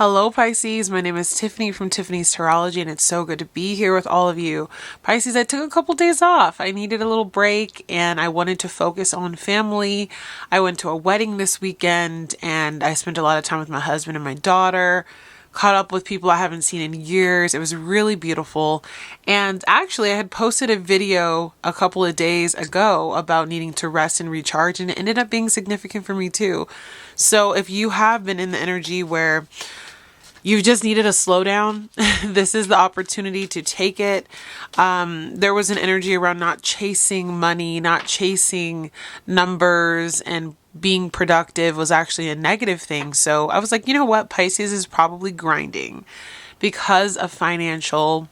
Hello Pisces, my name is Tiffany from Tiffany's Tarology and it's so good to be here with all of you. Pisces, I took a couple days off. I needed a little break and I wanted to focus on family. I went to a wedding this weekend and I spent a lot of time with my husband and my daughter. Caught up with people I haven't seen in years. It was really beautiful. And actually, I had posted a video a couple of days ago about needing to rest and recharge, and it ended up being significant for me too. So if you have been in the energy where you've just needed a slowdown, this is the opportunity to take it. There was an energy around not chasing money, not chasing numbers, and being productive was actually a negative thing. So I was like, you know what? Pisces is probably grinding because of financial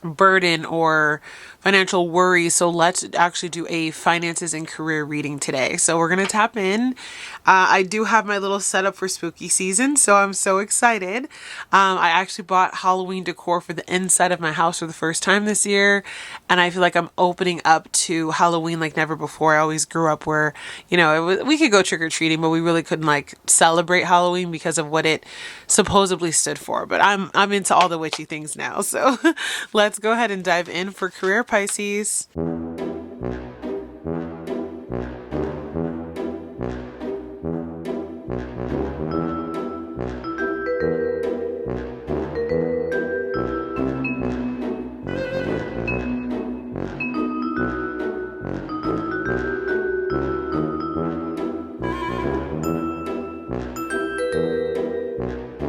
burden or financial worry. So let's actually do a finances and career reading today. So we're going to tap in. I do have my little setup for spooky season, so I'm so excited. I actually bought Halloween decor for the inside of my house for the first time this year, and I feel like I'm opening up to Halloween like never before. I always grew up where, we could go trick-or-treating, but we really couldn't like celebrate Halloween because of what it supposedly stood for. But I'm into all the witchy things now. So let's go ahead and dive in for career, Pisces.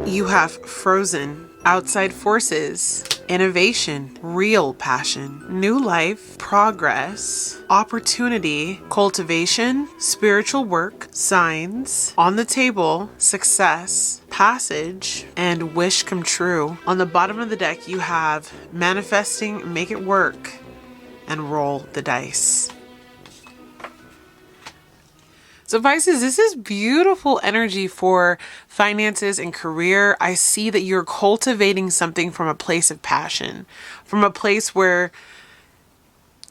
You have frozen, outside forces, innovation, real passion, new life, progress, opportunity, cultivation, spiritual work, signs, on the table, success, passage, and wish come true. On the bottom of the deck, you have manifesting, make it work, and roll the dice. So Pisces, this is beautiful energy for finances and career. I see that you're cultivating something from a place of passion, from a place where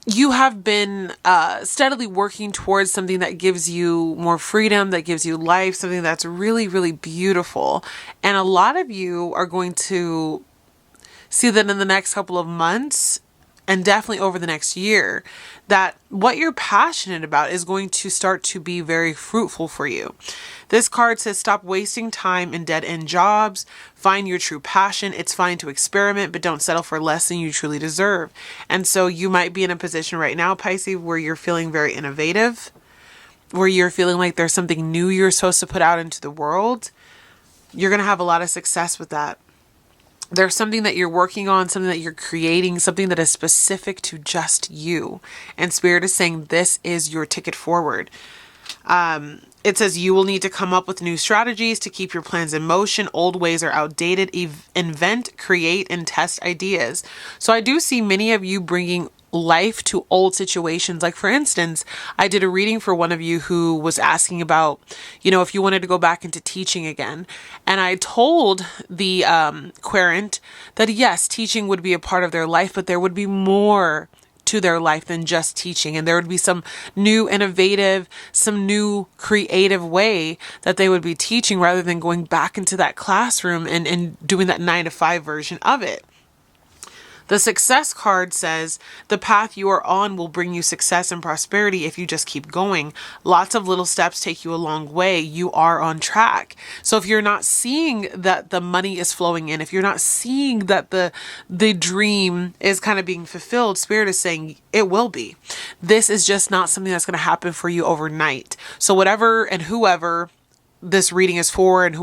you have been steadily working towards something that gives you more freedom, that gives you life, something that's really, really beautiful. And a lot of you are going to see that in the next couple of months, and definitely over the next year, that what you're passionate about is going to start to be very fruitful for you. This card says stop wasting time in dead-end jobs. Find your true passion. It's fine to experiment, but don't settle for less than you truly deserve. And so you might be in a position right now, Pisces, where you're feeling very innovative, where you're feeling like there's something new you're supposed to put out into the world. You're going to have a lot of success with that. There's something that you're working on, something that you're creating, something that is specific to just you. And Spirit is saying this is your ticket forward. It says you will need to come up with new strategies to keep your plans in motion. Old ways are outdated. Invent, create, and test ideas. So I do see many of you bringing life to old situations. Like for instance, I did a reading for one of you who was asking about, if you wanted to go back into teaching again. And I told the querent that yes, teaching would be a part of their life, but there would be more to their life than just teaching. And there would be some new innovative, some new creative way that they would be teaching rather than going back into that classroom and doing that 9-to-5 version of it. The success card says the path you are on will bring you success and prosperity if you just keep going. Lots of little steps take you a long way. You are on track. So if you're not seeing that the money is flowing in, if you're not seeing that the dream is kind of being fulfilled, Spirit is saying it will be. This is just not something that's going to happen for you overnight. So whatever and whoever this reading is for, and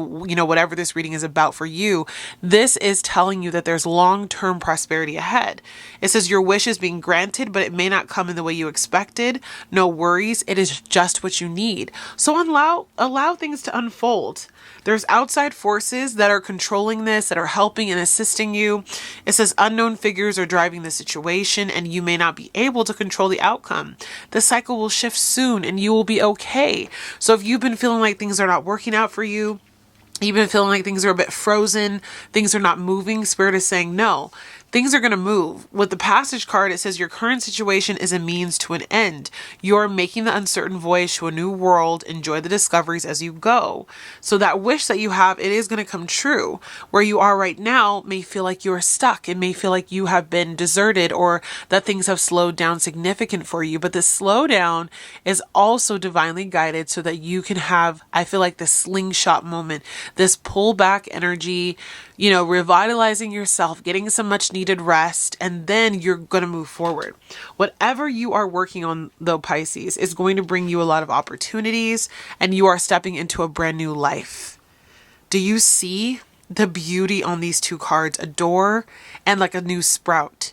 whatever this reading is about for you, this is telling you that there's long-term prosperity ahead. It says your wish is being granted, but it may not come in the way you expected. No worries. It is just what you need. So allow things to unfold. There's outside forces that are controlling this, that are helping and assisting you. It says unknown figures are driving the situation and you may not be able to control the outcome. The cycle will shift soon and you will be okay. So if you've been feeling like things are not working out for you, you've been feeling like things are a bit frozen, things are not moving, Spirit is saying, no, Things are going to move. With the Passage card, it says your current situation is a means to an end. You're making the uncertain voyage to a new world. Enjoy the discoveries as you go. So that wish that you have, it is going to come true. Where you are right now may feel like you're stuck. It may feel like you have been deserted or that things have slowed down significant for you. But this slowdown is also divinely guided so that you can have, I feel like, this slingshot moment, this pullback energy, revitalizing yourself, getting some much needed rest, and then you're going to move forward. Whatever you are working on, though, Pisces, is going to bring you a lot of opportunities, and you are stepping into a brand new life. Do you see the beauty on these two cards? A door and like a new sprout.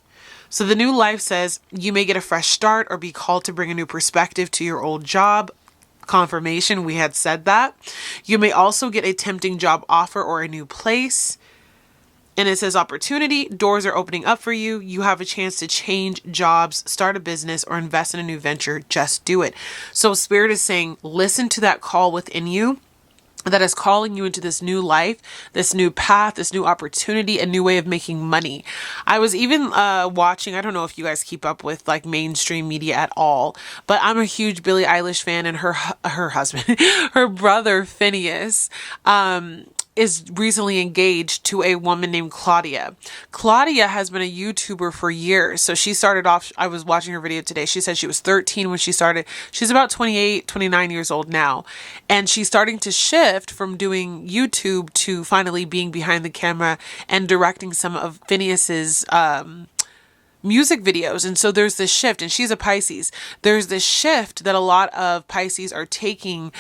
So the new life says you may get a fresh start or be called to bring a new perspective to your old job. Confirmation, we had said that. You may also get a tempting job offer or a new place. And it says opportunity, doors are opening up for you. You have a chance to change jobs, start a business, or invest in a new venture. Just do it. So Spirit is saying, listen to that call within you that is calling you into this new life, this new path, this new opportunity, a new way of making money. I was even watching, I don't know if you guys keep up with like mainstream media at all, but I'm a huge Billie Eilish fan, and her husband, her brother Phineas, is recently engaged to a woman named Claudia. Claudia has been a YouTuber for years. So she started off, I was watching her video today. She said she was 13 when she started. She's about 28, 29 years old now. And she's starting to shift from doing YouTube to finally being behind the camera and directing some of Phineas's music videos. And so there's this shift, and she's a Pisces. There's this shift that a lot of Pisces are taking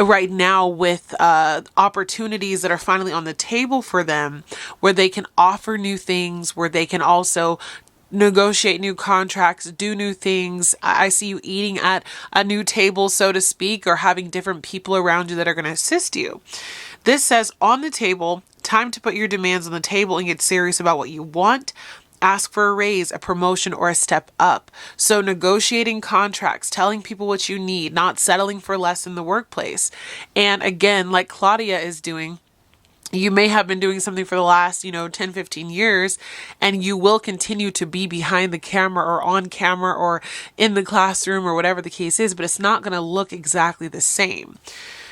right now with opportunities that are finally on the table for them, where they can offer new things, where they can also negotiate new contracts, do new things. I see you eating at a new table, so to speak, or having different people around you that are going to assist you. This says on the table, time to put your demands on the table and get serious about what you want. Ask for a raise, a promotion, or a step up. So negotiating contracts, telling people what you need, not settling for less in the workplace. And again, like Claudia is doing, you may have been doing something for the last, 10, 15 years, and you will continue to be behind the camera or on camera or in the classroom or whatever the case is, but it's not going to look exactly the same.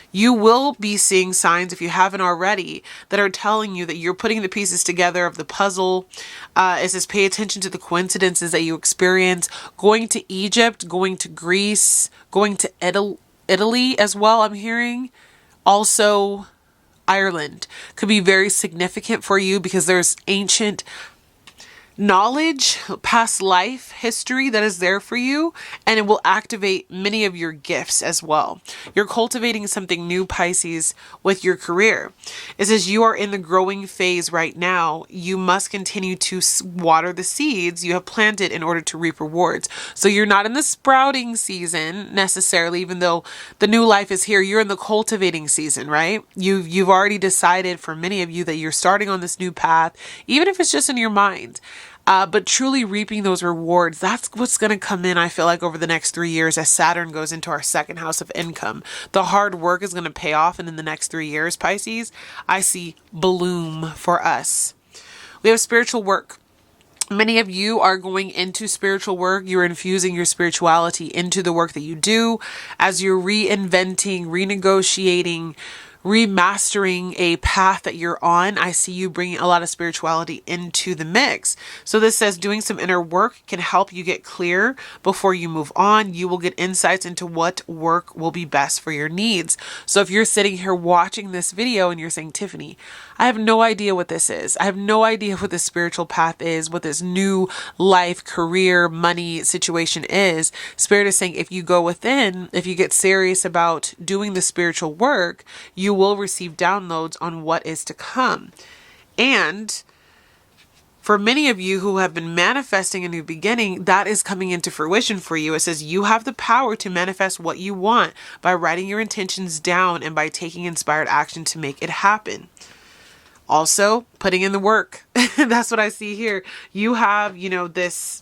You will be seeing signs, if you haven't already, that are telling you that you're putting the pieces together of the puzzle. It says pay attention to the coincidences that you experience. Going to Egypt, going to Greece, going to Italy as well, I'm hearing. Also, Ireland could be very significant for you because there's ancient knowledge, past life history that is there for you, and it will activate many of your gifts as well. You're cultivating something new, Pisces, with your career. It says you are in the growing phase right now. You must continue to water the seeds you have planted in order to reap rewards. So you're not in the sprouting season necessarily, even though the new life is here. You're in the cultivating season, right? You've already decided, for many of you, that you're starting on this new path, even if it's just in your mind. But truly reaping those rewards, that's what's going to come in, I feel like, over the next 3 years as Saturn goes into our second house of income. The hard work is going to pay off, and in the next 3 years, Pisces, I see bloom for us. We have spiritual work. Many of you are going into spiritual work. You're infusing your spirituality into the work that you do as you're reinventing, renegotiating, remastering a path that you're on. I see you bringing a lot of spirituality into the mix. So this says doing some inner work can help you get clear before you move on. You will get insights into what work will be best for your needs. So if you're sitting here watching this video and you're saying, Tiffany, I have no idea what this is. I have no idea what this spiritual path is, what this new life, career, money situation is. Spirit is saying if you go within, if you get serious about doing the spiritual work, you will receive downloads on what is to come. And for many of you who have been manifesting a new beginning, that is coming into fruition for you. It says you have the power to manifest what you want by writing your intentions down and by taking inspired action to make it happen. Also, putting in the work. That's what I see here. You have, this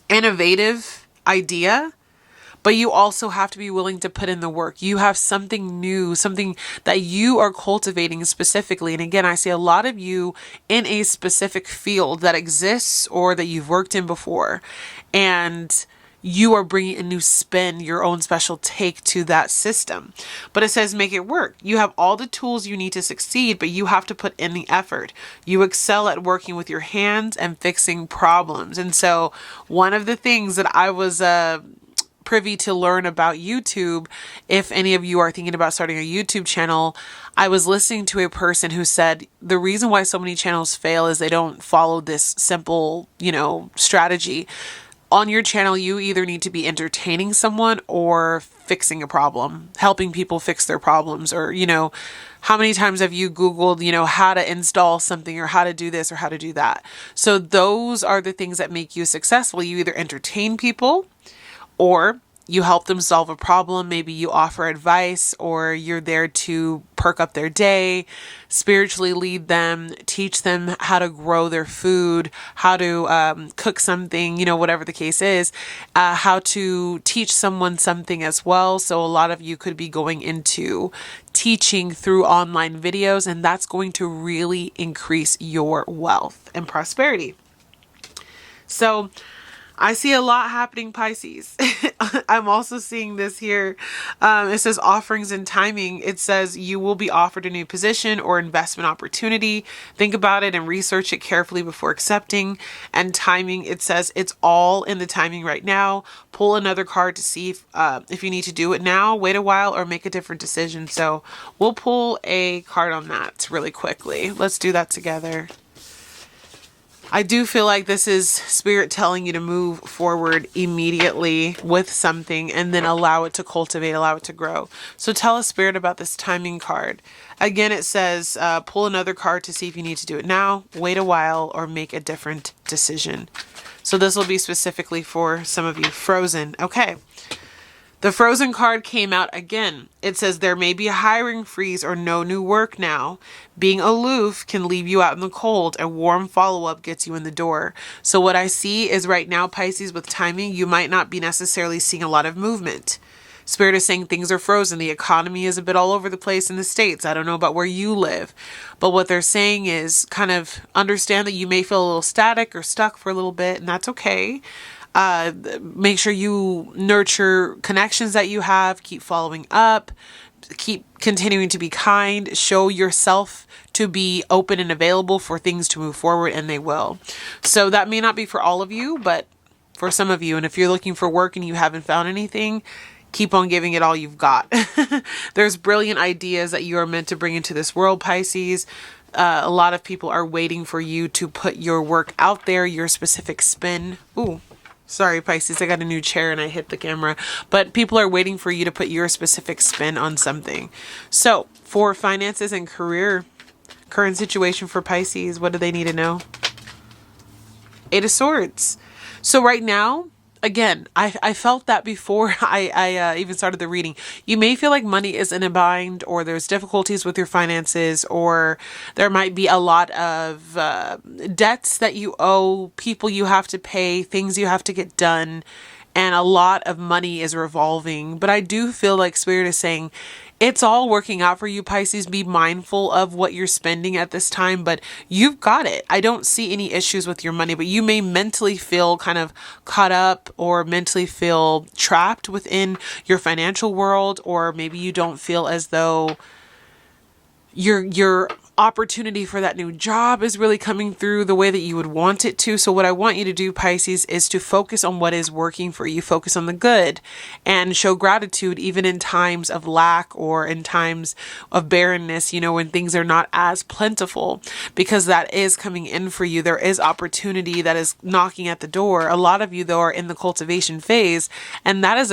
innovative idea, but you also have to be willing to put in the work. You have something new, something that you are cultivating specifically. And again, I see a lot of you in a specific field that exists or that you've worked in before. And you are bringing a new spin, your own special take to that system. But it says make it work. You have all the tools you need to succeed, but you have to put in the effort. You excel at working with your hands and fixing problems. And so one of the things that I was privy to learn about YouTube, if any of you are thinking about starting a YouTube channel, I was listening to a person who said the reason why so many channels fail is they don't follow this simple, strategy. On your channel, you either need to be entertaining someone or fixing a problem, helping people fix their problems, or, how many times have you Googled, how to install something or how to do this or how to do that? So those are the things that make you successful. You either entertain people or you help them solve a problem. Maybe you offer advice, or you're there to perk up their day, spiritually lead them, teach them how to grow their food, how to cook something, whatever the case is, how to teach someone something as well. So a lot of you could be going into teaching through online videos, and that's going to really increase your wealth and prosperity. So I see a lot happening, Pisces. I'm also seeing this here. It says offerings and timing. It says you will be offered a new position or investment opportunity. Think about it and research it carefully before accepting. And timing, it says it's all in the timing right now. Pull another card to see if you need to do it now, wait a while, or make a different decision. So we'll pull a card on that really quickly. Let's do that together. I do feel like this is Spirit telling you to move forward immediately with something and then allow it to cultivate, allow it to grow. So tell us, Spirit, about this timing card. Again, it says pull another card to see if you need to do it now, wait a while, or make a different decision. So this will be specifically for some of you. Frozen. Okay. The Frozen card came out again. It says there may be a hiring freeze or no new work now. Being aloof can leave you out in the cold. A warm follow-up gets you in the door. So what I see is right now, Pisces, with timing, you might not be necessarily seeing a lot of movement. Spirit is saying things are frozen. The economy is a bit all over the place in the States. I don't know about where you live. But what they're saying is kind of understand that you may feel a little static or stuck for a little bit, and that's okay. Make sure you nurture connections that you have, keep following up, keep continuing to be kind, show yourself to be open and available for things to move forward, and they will. So that may not be for all of you, but for some of you. And if you're looking for work and you haven't found anything, keep on giving it all you've got. There's brilliant ideas that you are meant to bring into this world, Pisces. A lot of people are waiting for you to put your work out there, your specific spin. Ooh. Sorry, Pisces, I got a new chair and I hit the camera. But people are waiting for you to put your specific spin on something. So, for finances and career, current situation for Pisces, what do they need to know? Eight of Swords. So right now, again, I felt that before I even started the reading. You may feel like money is in a bind, or there's difficulties with your finances, or there might be a lot of debts that you owe, people you have to pay, things you have to get done, and a lot of money is revolving. But I do feel like Spirit is saying, it's all working out for you, Pisces. Be mindful of what you're spending at this time, but you've got it. I don't see any issues with your money, but you may mentally feel kind of caught up or mentally feel trapped within your financial world, or maybe you don't feel as though your opportunity for that new job is really coming through the way that you would want it to. So what I want you to do, Pisces, is to focus on what is working for you. Focus on the good and show gratitude even in times of lack or in times of barrenness, when things are not as plentiful, because that is coming in for you. There is opportunity that is knocking at the door. A lot of you, though, are in the cultivation phase, and that is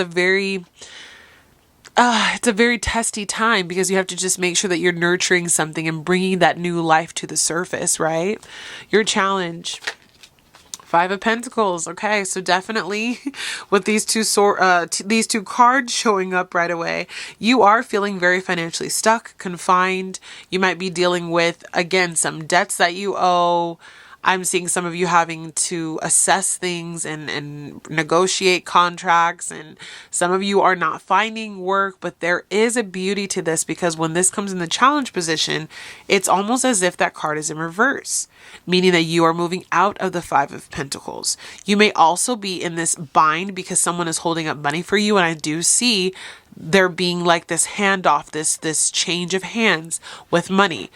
it's a very testy time, because you have to just make sure that you're nurturing something and bringing that new life to the surface, right? Your challenge. Five of Pentacles. Okay, so definitely with these two cards showing up right away, you are feeling very financially stuck, confined. You might be dealing with, again, some debts that you owe. I'm seeing some of you having to assess things and negotiate contracts, and some of you are not finding work, but there is a beauty to this because when this comes in the challenge position, it's almost as if that card is in reverse, meaning that you are moving out of the Five of Pentacles. You may also be in this bind because someone is holding up money for you, and I do see there being like this handoff, this change of hands with money.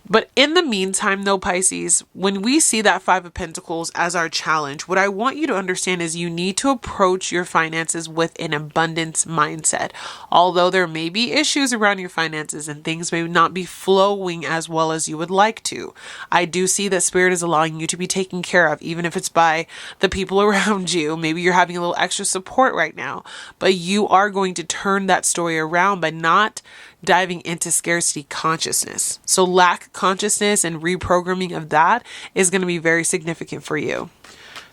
But in the meantime, though, Pisces, when we see that Five of Pentacles as our challenge, what I want you to understand is you need to approach your finances with an abundance mindset. Although there may be issues around your finances and things may not be flowing as well as you would like to, I do see that Spirit is allowing you to be taken care of, even if it's by the people around you. Maybe you're having a little extra support right now, but you are going to turn that story around by not diving into scarcity consciousness. So lack consciousness and reprogramming of that is going to be very significant for you.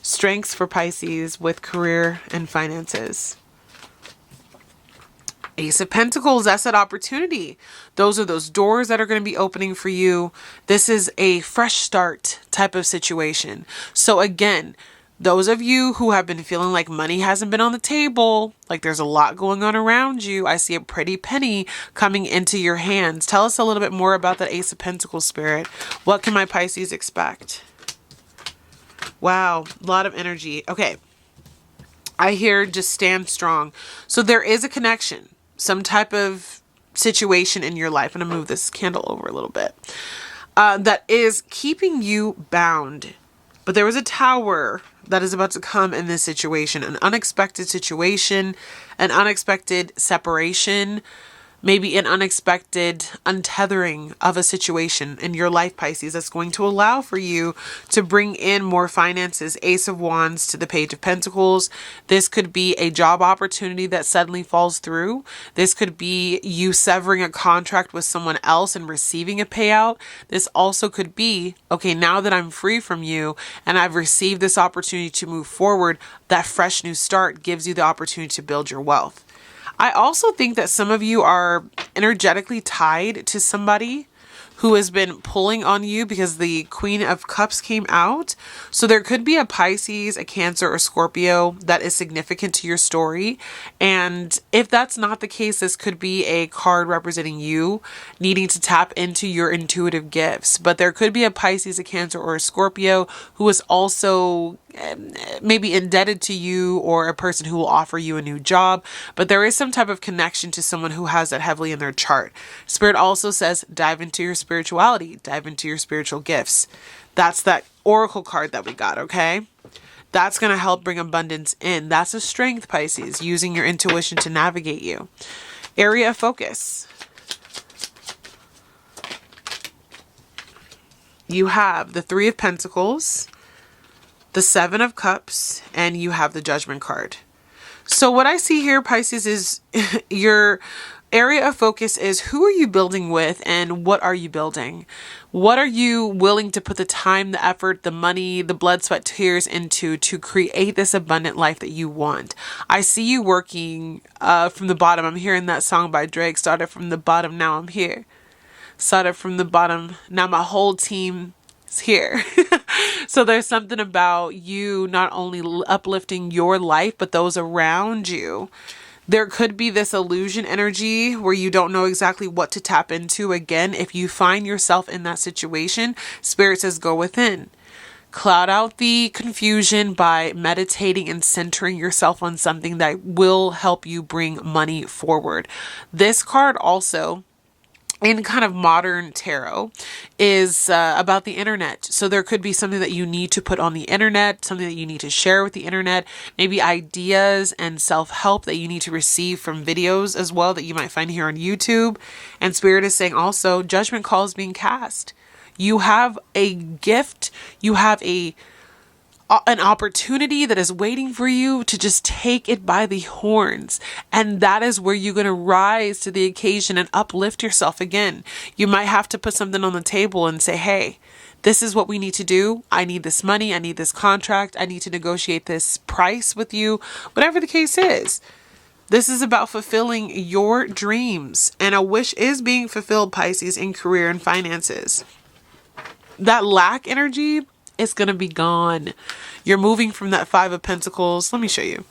Strengths for Pisces with career and finances. Ace of Pentacles, that's that opportunity. Those are those doors that are going to be opening for you. This is a fresh start type of situation. So again, those of you who have been feeling like money hasn't been on the table, like there's a lot going on around you, I see a pretty penny coming into your hands. Tell us a little bit more about that Ace of Pentacles, Spirit. What can my Pisces expect? Wow, a lot of energy. Okay, I hear just stand strong. So there is a connection, some type of situation in your life. I'm going to move this candle over a little bit. That is keeping you bound. But there was a tower that is about to come in this situation, an unexpected situation, an unexpected separation, maybe an unexpected untethering of a situation in your life, Pisces, that's going to allow for you to bring in more finances. Ace of Wands to the Page of Pentacles. This could be a job opportunity that suddenly falls through. This could be you severing a contract with someone else and receiving a payout. This also could be, okay, now that I'm free from you and I've received this opportunity to move forward, that fresh new start gives you the opportunity to build your wealth. I also think that some of you are energetically tied to somebody who has been pulling on you because the Queen of Cups came out. So there could be a Pisces, a Cancer, or Scorpio that is significant to your story. And if that's not the case, this could be a card representing you needing to tap into your intuitive gifts. But there could be a Pisces, a Cancer, or a Scorpio who is also maybe indebted to you, or a person who will offer you a new job, but there is some type of connection to someone who has that heavily in their chart. Spirit also says dive into your spirituality, dive into your spiritual gifts. That's that oracle card that we got, okay? That's going to help bring abundance in. That's a strength, Pisces, using your intuition to navigate you. Area of focus. You have the Three of Pentacles, the Seven of Cups, and you have the Judgment card. So what I see here, Pisces, is your area of focus is who are you building with and what are you building? What are you willing to put the time, the effort, the money, the blood, sweat, tears into to create this abundant life that you want? I see you working from the bottom. I'm hearing that song by Drake, started from the bottom, now I'm here. Started from the bottom, now my whole team is here. So there's something about you not only uplifting your life, but those around you. There could be this illusion energy where you don't know exactly what to tap into. Again, if you find yourself in that situation, Spirit says go within. Cloud out the confusion by meditating and centering yourself on something that will help you bring money forward. This card also, in kind of modern tarot, is about the internet. So there could be something that you need to put on the internet, something that you need to share with the internet, maybe ideas and self-help that you need to receive from videos as well that you might find here on YouTube. And Spirit is saying also judgment call is being cast. You have a gift, you have an opportunity that is waiting for you to just take it by the horns. And that is where you're going to rise to the occasion and uplift yourself again. You might have to put something on the table and say, hey, this is what we need to do. I need this money. I need this contract. I need to negotiate this price with you. Whatever the case is. This is about fulfilling your dreams. And a wish is being fulfilled, Pisces, in career and finances. That lack energy is going to be gone. You're moving from that Five of Pentacles. Let me show you.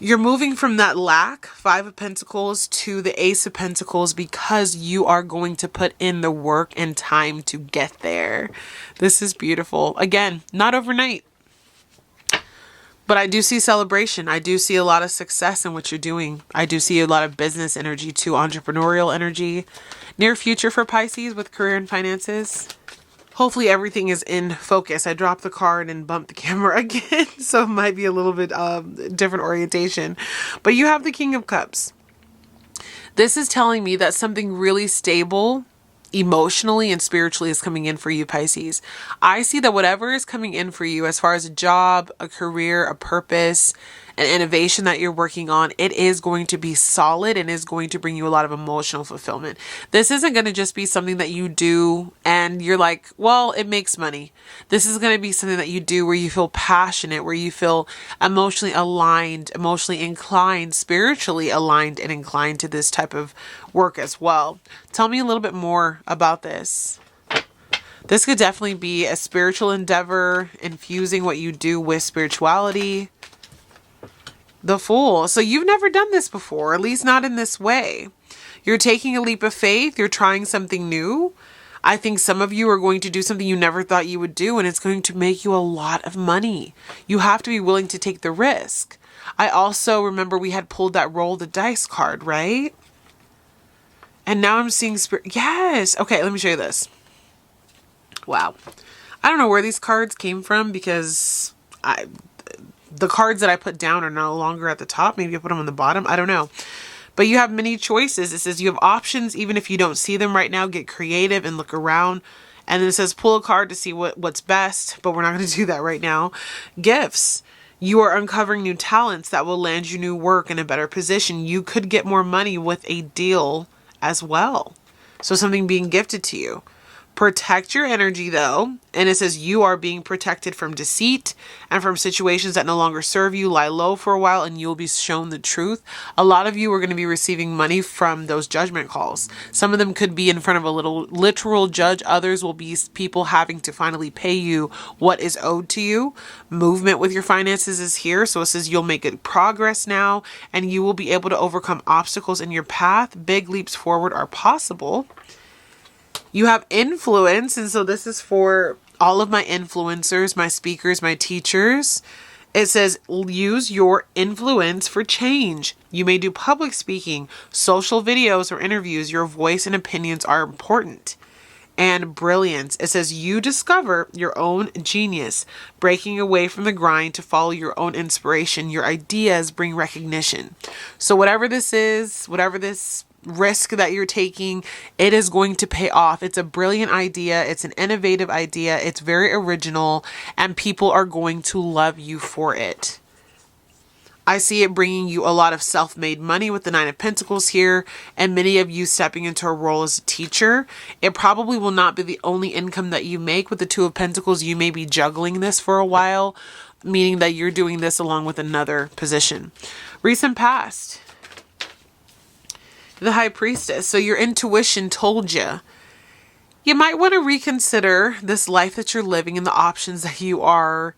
You're moving from that lack, Five of Pentacles, to the Ace of Pentacles because you are going to put in the work and time to get there. This is beautiful. Again, not overnight. But I do see celebration. I do see a lot of success in what you're doing. I do see a lot of business energy too, entrepreneurial energy. Near future for Pisces with career and finances. Hopefully everything is in focus. I dropped the card and bumped the camera again, so it might be a little bit different orientation. But you have the King of Cups. This is telling me that something really stable emotionally and spiritually is coming in for you, Pisces. I see that whatever is coming in for you as far as a job, a career, a purpose, an innovation that you're working on, it is going to be solid and is going to bring you a lot of emotional fulfillment. This isn't going to just be something that you do and you're like, well, it makes money. This is going to be something that you do where you feel passionate, where you feel emotionally aligned, emotionally inclined, spiritually aligned and inclined to this type of work as well. Tell me a little bit more about this. This could definitely be a spiritual endeavor, infusing what you do with spirituality. The Fool. So you've never done this before, at least not in this way. You're taking a leap of faith. You're trying something new. I think some of you are going to do something you never thought you would do, and it's going to make you a lot of money. You have to be willing to take the risk. I also remember we had pulled that roll the dice card, right? And now I'm seeing spirit. Yes. Okay, let me show you this. Wow. I don't know where these cards came from because the cards that I put down are no longer at the top. Maybe I put them on the bottom. I don't know. But you have many choices. It says you have options. Even if you don't see them right now, get creative and look around. And then it says pull a card to see what's best. But we're not going to do that right now. Gifts. You are uncovering new talents that will land you new work in a better position. You could get more money with a deal as well. So something being gifted to you. Protect your energy though. And it says you are being protected from deceit and from situations that no longer serve you. Lie low for a while and you'll be shown the truth. A lot of you are going to be receiving money from those judgment calls. Some of them could be in front of a literal judge. Others will be people having to finally pay you what is owed to you. Movement with your finances is here. So it says you'll make good progress now and you will be able to overcome obstacles in your path. Big leaps forward are possible. You have influence, and so this is for all of my influencers, my speakers, my teachers. It says use your influence for change. You may do public speaking, social videos, or interviews. Your voice and opinions are important. And brilliance. It says you discover your own genius, breaking away from the grind to follow your own inspiration. Your ideas bring recognition. So whatever this is, whatever this risk that you're taking, it is going to pay off. It's a brilliant idea. It's an innovative idea. It's very original and people are going to love you for it. I see it bringing you a lot of self-made money with the Nine of Pentacles here and many of you stepping into a role as a teacher. It probably will not be the only income that you make with the Two of Pentacles. You may be juggling this for a while, meaning that you're doing this along with another position. Recent past. The High Priestess. So your intuition told you might want to reconsider this life that you're living and the options that you are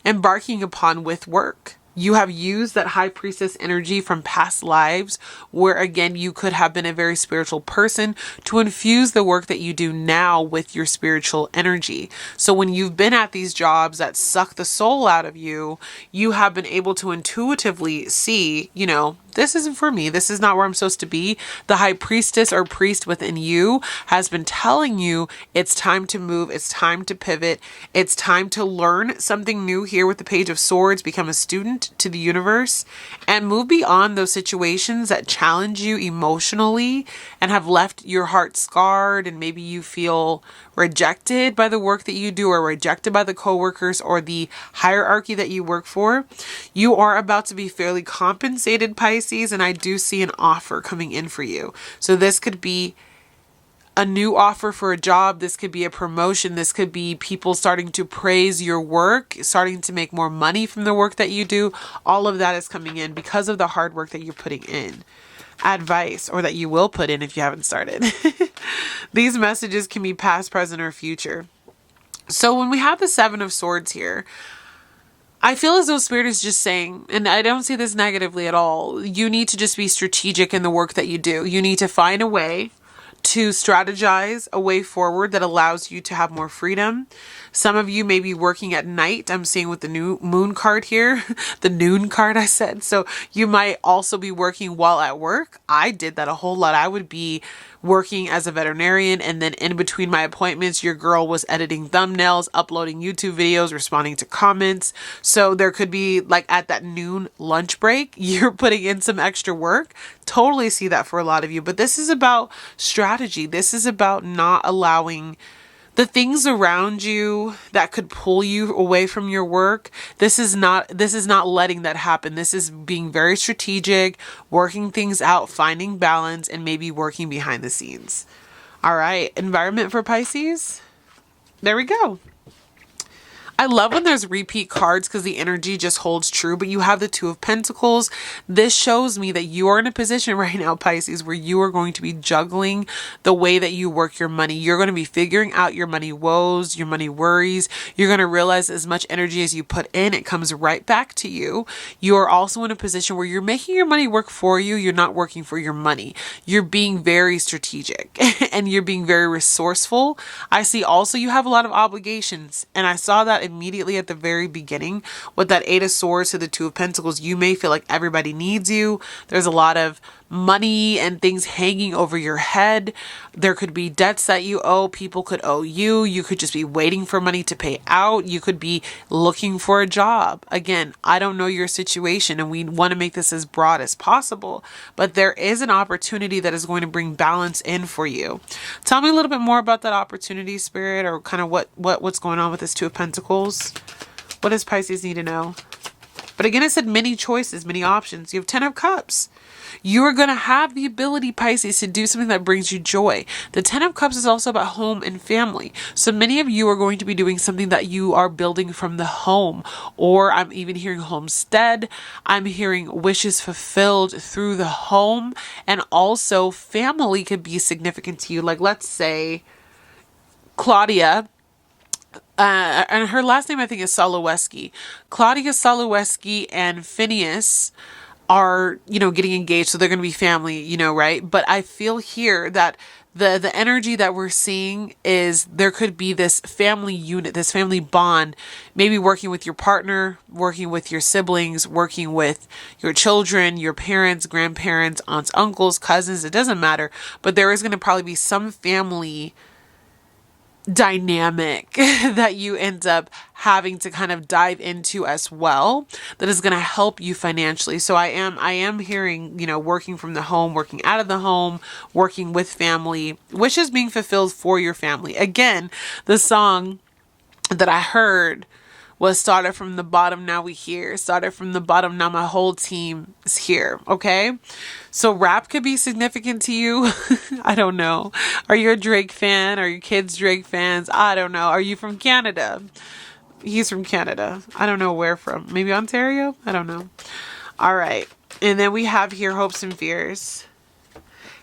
embarking upon with work. You have used that High Priestess energy from past lives where, again, you could have been a very spiritual person to infuse the work that you do now with your spiritual energy. So when you've been at these jobs that suck the soul out of you, you have been able to intuitively see, this isn't for me. This is not where I'm supposed to be. The High Priestess or priest within you has been telling you it's time to move. It's time to pivot. It's time to learn something new here with the Page of Swords, become a student to the universe and move beyond those situations that challenge you emotionally and have left your heart scarred. And maybe you feel rejected by the work that you do or rejected by the coworkers or the hierarchy that you work for. You are about to be fairly compensated, Pisces, and I do see an offer coming in for you. So this could be a new offer for a job. This could be a promotion. This could be people starting to praise your work, starting to make more money from the work that you do. All of that is coming in because of the hard work that you're putting in. advice, or that you will put in if you haven't started. These messages can be past, present, or future. So when we have the Seven of Swords here, I feel as though Spirit is just saying, and I don't see this negatively at all, you need to just be strategic in the work that you do. You need to find a way to strategize a way forward that allows you to have more freedom. Some of you may be working at night. I'm seeing with the new moon card here, the noon card I said. So you might also be working while at work. I did that a whole lot. I would be working as a veterinarian, and then in between my appointments, your girl was editing thumbnails, uploading YouTube videos, responding to comments. So there could be like at that noon lunch break, you're putting in some extra work. Totally see that for a lot of you. But this is about strategy. This is about not allowing the things around you that could pull you away from your work. This is not letting that happen. This is being very strategic, working things out, finding balance, and maybe working behind the scenes. All right, environment for Pisces. There we go. I love when there's repeat cards because the energy just holds true, but you have the Two of Pentacles. This shows me that you are in a position right now, Pisces, where you are going to be juggling the way that you work your money. You're going to be figuring out your money woes, your money worries. You're going to realize as much energy as you put in, it comes right back to you. You are also in a position where you're making your money work for you. You're not working for your money. You're being very strategic and you're being very resourceful. I see also you have a lot of obligations, and I saw that immediately at the very beginning with that Eight of Swords to the Two of Pentacles. You may feel like everybody needs you. There's a lot of money and things hanging over your head. There could be debts that you owe. People could owe you. You could just be waiting for money to pay out. You could be looking for a job. Again, I don't know your situation, and we want to make this as broad as possible, but there is an opportunity that is going to bring balance in for you. Tell me a little bit more about that opportunity, Spirit, or kind of what's going on with this Two of Pentacles. What does Pisces need to know? But again, I said many choices, many options. You have 10 of Cups. You are going to have the ability, Pisces, to do something that brings you joy. The 10 of Cups is also about home and family. So many of you are going to be doing something that you are building from the home, or I'm even hearing homestead. I'm hearing wishes fulfilled through the home, and also family could be significant to you. Like, let's say Claudia, and her last name I think is Soloweski. Claudia Soloweski and Phineas are, getting engaged, so they're going to be family, right? But I feel here that the energy that we're seeing is there could be this family unit, this family bond, maybe working with your partner, working with your siblings, working with your children, your parents, grandparents, aunts, uncles, cousins, it doesn't matter. But there is going to probably be some family dynamic that you end up having to kind of dive into as well, that is going to help you financially. So I am hearing, working from the home, working out of the home, working with family, wishes being fulfilled for your family. Again, the song that I heard was started from the bottom, now we here. Started from the bottom, now my whole team is here. Okay. So rap could be significant to you. I don't know. Are you a Drake fan? Are your kids Drake fans? I don't know. Are you from Canada? He's from Canada. I don't know where from. Maybe Ontario? I don't know. All right. And then we have here hopes and fears.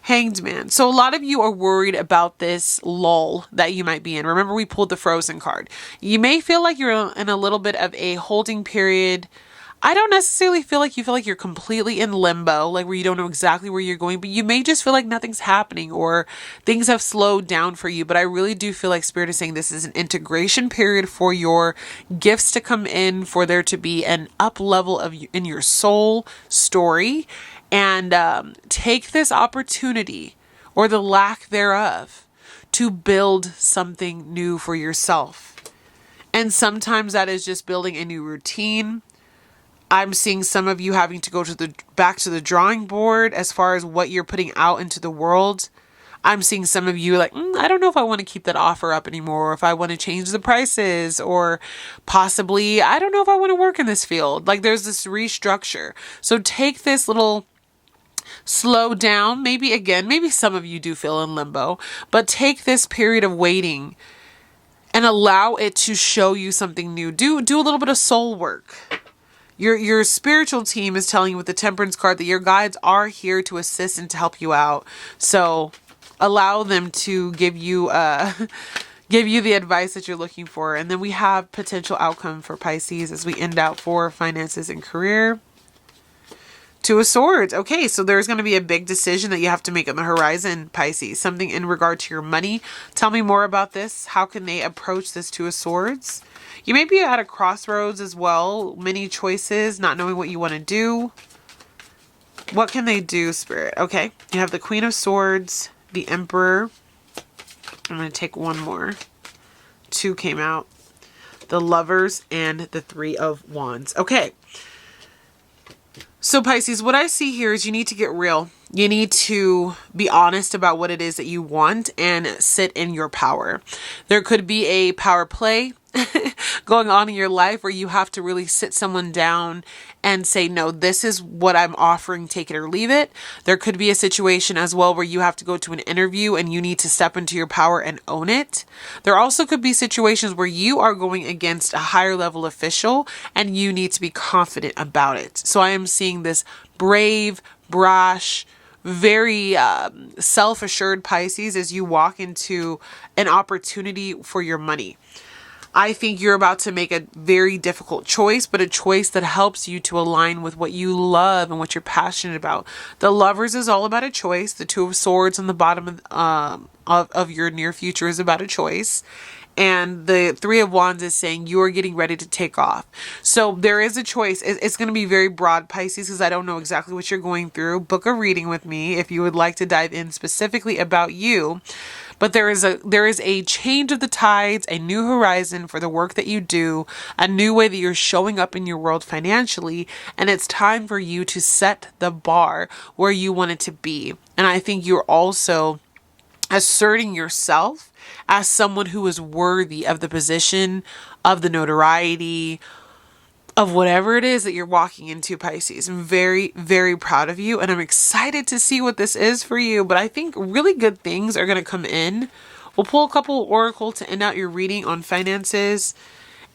Hanged Man. So a lot of you are worried about this lull that you might be in. Remember, we pulled the Frozen card. You may feel like you're in a little bit of a holding period. I don't necessarily feel like you're completely in limbo, like where you don't know exactly where you're going, but you may just feel like nothing's happening or things have slowed down for you. But I really do feel like Spirit is saying this is an integration period for your gifts to come in, for there to be an up level in your soul story. And take this opportunity, or the lack thereof, to build something new for yourself. And sometimes that is just building a new routine. I'm seeing some of you having to go back to the drawing board as far as what you're putting out into the world. I'm seeing some of you like, I don't know if I want to keep that offer up anymore, or if I want to change the prices, or possibly, I don't know if I want to work in this field. Like, there's this restructure. So take this little slow down. Maybe some of you do feel in limbo, but take this period of waiting and allow it to show you something new. Do a little bit of soul work. Your spiritual team is telling you with the Temperance card that your guides are here to assist and to help you out. So allow them to give you give you the advice that you're looking for. And then we have potential outcome for Pisces as we end out for finances and career. Two of Swords. Okay, so there's going to be a big decision that you have to make on the horizon, Pisces. Something in regard to your money. Tell me more about this. How can they approach this Two of Swords? You may be at a crossroads as well. Many choices, not knowing what you want to do. What can they do, Spirit? Okay, you have the Queen of Swords, the Emperor. I'm going to take one more. Two came out. The Lovers and the Three of Wands. Okay. So Pisces, what I see here is you need to get real. You need to be honest about what it is that you want and sit in your power. There could be a power play going on in your life where you have to really sit someone down and say, no, this is what I'm offering, take it or leave it. There could be a situation as well where you have to go to an interview and you need to step into your power and own it. There also could be situations where you are going against a higher level official and you need to be confident about it. So I am seeing this brave, brash, very self-assured Pisces as you walk into an opportunity for your money. I think you're about to make a very difficult choice, but a choice that helps you to align with what you love and what you're passionate about. The Lovers is all about a choice. The Two of Swords on the bottom of your near future is about a choice. And the Three of Wands is saying you are getting ready to take off. So there is a choice. It's going to be very broad, Pisces, because I don't know exactly what you're going through. Book a reading with me if you would like to dive in specifically about you. But there is a change of the tides, a new horizon for the work that you do, a new way that you're showing up in your world financially, and it's time for you to set the bar where you want it to be. And I think you're also asserting yourself as someone who is worthy of the position, of the notoriety, of whatever it is that you're walking into, Pisces. I'm very, very proud of you and I'm excited to see what this is for you. But I think really good things are going to come in. We'll pull a couple of oracle to end out your reading on finances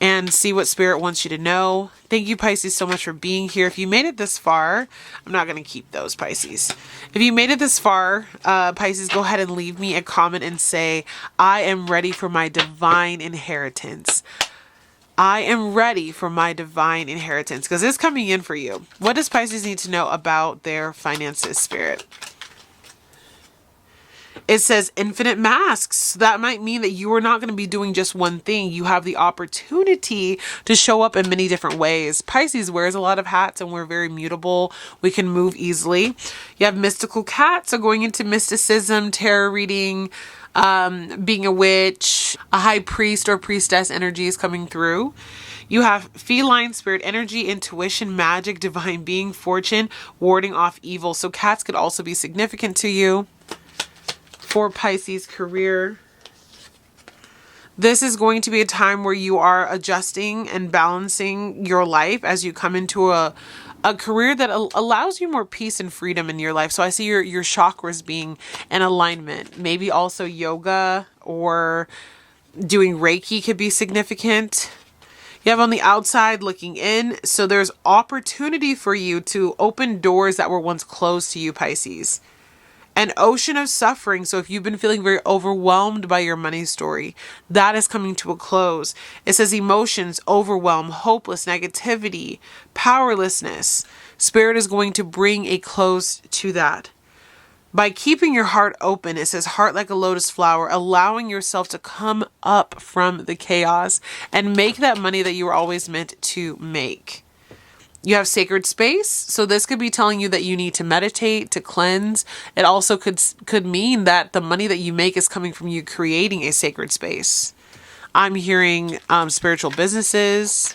and see what Spirit wants you to know. Thank you, Pisces, so much for being here. If you made it this far, I'm not going to keep those, Pisces. If you made it this far, Pisces, go ahead and leave me a comment and say, I am ready for my divine inheritance. I am ready for my divine inheritance because it's coming in for you. What does Pisces need to know about their finances, Spirit? It says infinite masks. That might mean that you are not going to be doing just one thing. You have the opportunity to show up in many different ways. Pisces wears a lot of hats and we're very mutable. We can move easily. You have mystical cats, so going into mysticism, tarot reading, being a witch, a high priest or priestess energy is coming through. You have feline spirit energy, intuition, magic, divine being, fortune, warding off evil. So cats could also be significant to you. For Pisces career, this is going to be a time where you are adjusting and balancing your life as you come into a career that allows you more peace and freedom in your life. So I see your chakras being in alignment. Maybe also yoga or doing Reiki could be significant. You have on the outside looking in. So there's opportunity for you to open doors that were once closed to you, Pisces. An ocean of suffering. So if you've been feeling very overwhelmed by your money story, that is coming to a close. It says emotions, overwhelm, hopeless, negativity, powerlessness. Spirit is going to bring a close to that. By keeping your heart open, it says heart like a lotus flower, allowing yourself to come up from the chaos and make that money that you were always meant to make. You have sacred space. So this could be telling you that you need to meditate, to cleanse. It also could mean that the money that you make is coming from you creating a sacred space. I'm hearing spiritual businesses.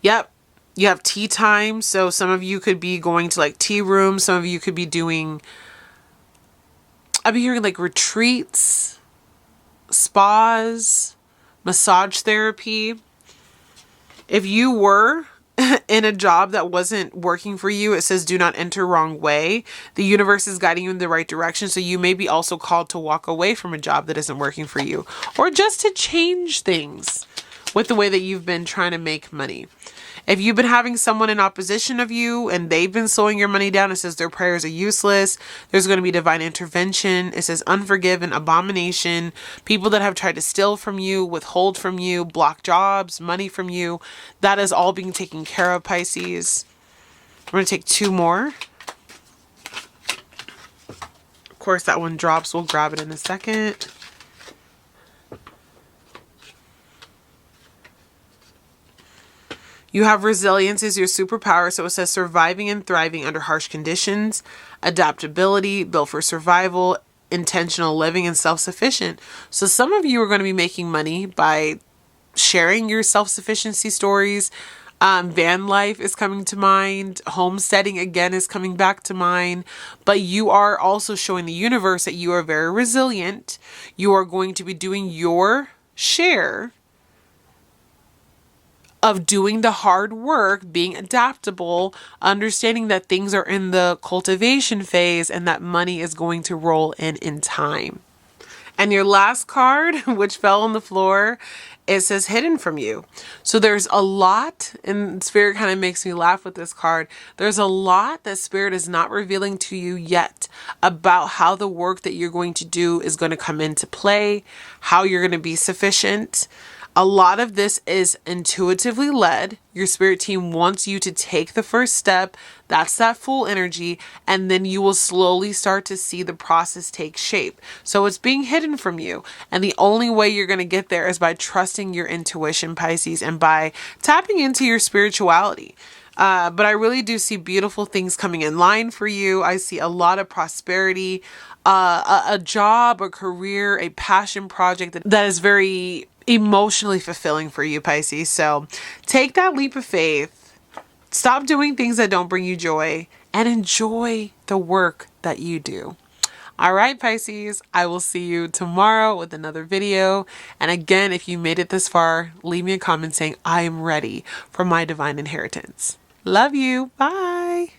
Yep. You have tea time. So some of you could be going to like tea rooms. Some of you could be doing, I'm hearing like retreats, spas, massage therapy. If you were in a job that wasn't working for you, it says do not enter wrong way. The universe is guiding you in the right direction. So you may be also called to walk away from a job that isn't working for you, or just to change things with the way that you've been trying to make money. If you've been having someone in opposition of you and they've been slowing your money down, it says their prayers are useless. There's going to be divine intervention. It says unforgiven, abomination, people that have tried to steal from you, withhold from you, block jobs, money from you. That is all being taken care of, Pisces. I'm going to take 2 more. Of course, that one drops. We'll grab it in a second. You have resilience is your superpower. So it says surviving and thriving under harsh conditions, adaptability, built for survival, intentional living, and self-sufficient. So some of you are going to be making money by sharing your self-sufficiency stories. Van life is coming to mind. Homesteading again is coming back to mind. But you are also showing the universe that you are very resilient. You are going to be doing your share of doing the hard work, being adaptable, understanding that things are in the cultivation phase and that money is going to roll in time. And your last card, which fell on the floor, it says hidden from you. So there's a lot, and Spirit kind of makes me laugh with this card. There's a lot that Spirit is not revealing to you yet about how the work that you're going to do is going to come into play, how you're going to be sufficient. A lot of this is intuitively led. Your spirit team wants you to take the first step. That's that full energy. And then you will slowly start to see the process take shape. So it's being hidden from you. And the only way you're going to get there is by trusting your intuition, Pisces, and by tapping into your spirituality. But I really do see beautiful things coming in line for you. I see a lot of prosperity, a job, a career, a passion project that is very emotionally fulfilling for you, Pisces. So take that leap of faith, stop doing things that don't bring you joy, and enjoy the work that you do. All right, Pisces, I will see you tomorrow with another video. And again, if you made it this far, leave me a comment saying I am ready for my divine inheritance. Love you. Bye.